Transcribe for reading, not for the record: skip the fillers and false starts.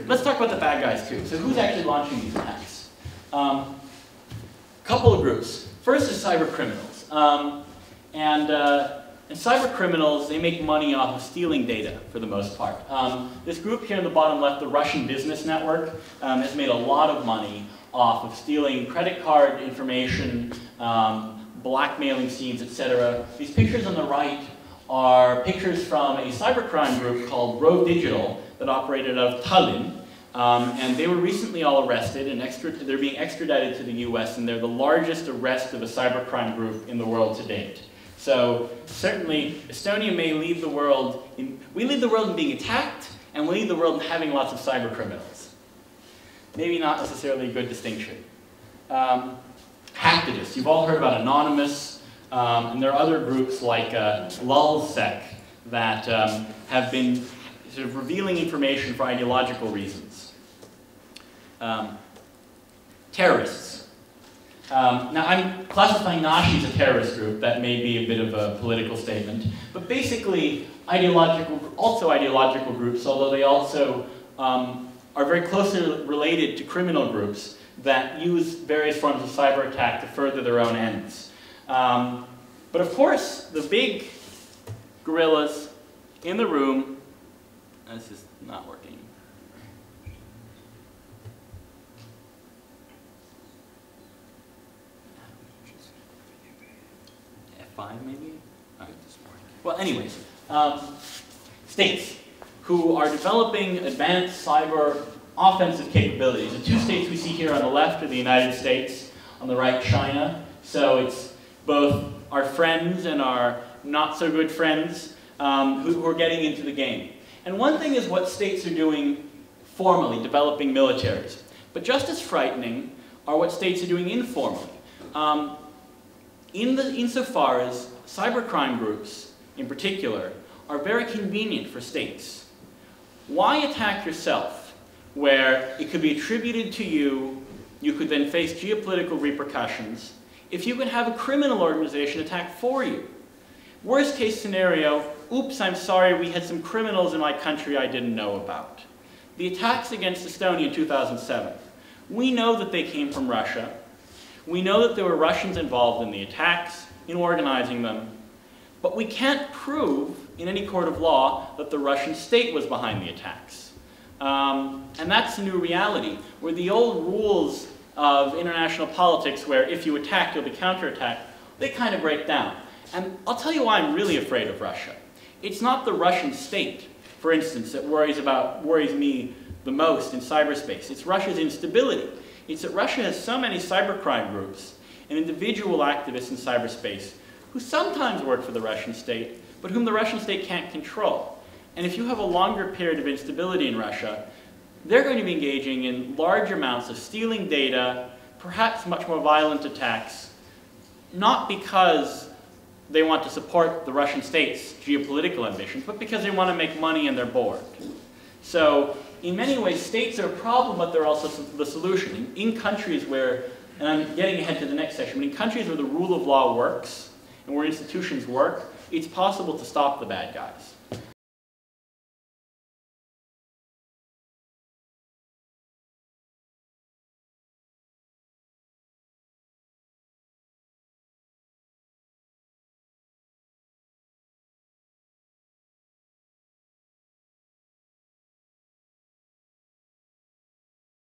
let's talk about the bad guys too. So who's actually launching these attacks? Couple of groups. First is cyber criminals. And cyber criminals, they make money off of stealing data for the most part. This group here in the bottom left, the Russian Business Network, has made a lot of money off of stealing credit card information, blackmailing scenes, etc. These pictures on the right are pictures from a cybercrime group called Road Digital that operated out of Tallinn. And they were recently all arrested and they're being extradited to the US, and they're the largest arrest of a cybercrime group in the world to date. So certainly Estonia may lead the world we lead the world in being attacked, and we lead the world in having lots of cyber criminals. Maybe not necessarily a good distinction. Hacktivists, you've all heard about Anonymous, and there are other groups like LulzSec that have been sort of revealing information for ideological reasons. Terrorists. Now I'm classifying Nashi as a terrorist group. That may be a bit of a political statement, but basically ideological groups, although they also are very closely related to criminal groups that use various forms of cyber attack to further their own ends. But of course, the big gorillas in the room, this is not working. F5 maybe? Well, anyways, states who are developing advanced cyber offensive capabilities. The two states we see here on the left are the United States, on the right China. So it's both our friends and our not so good friends who are getting into the game. And one thing is what states are doing formally, developing militaries. But just as frightening are what states are doing informally. Insofar as cybercrime groups, in particular, are very convenient for states. Why attack yourself, where it could be attributed to you, you could then face geopolitical repercussions, if you could have a criminal organization attack for you? Worst case scenario, oops, I'm sorry, we had some criminals in my country I didn't know about. The attacks against Estonia in 2007, we know that they came from Russia. We know that there were Russians involved in the attacks, in organizing them, but we can't prove in any court of law that the Russian state was behind the attacks. And that's a new reality, where the old rules of international politics, where if you attack, you'll be counterattacked, they kind of break down. And I'll tell you why I'm really afraid of Russia. It's not the Russian state, for instance, that worries me the most in cyberspace. It's Russia's instability. It's that Russia has so many cybercrime groups and individual activists in cyberspace who sometimes work for the Russian state, but whom the Russian state can't control. And if you have a longer period of instability in Russia, they're going to be engaging in large amounts of stealing data, perhaps much more violent attacks, not because they want to support the Russian state's geopolitical ambitions, but because they want to make money and they're bored. So in many ways, states are a problem, but they're also the solution. In countries where, and I'm getting ahead to the next section, but in countries where the rule of law works and where institutions work, it's possible to stop the bad guys.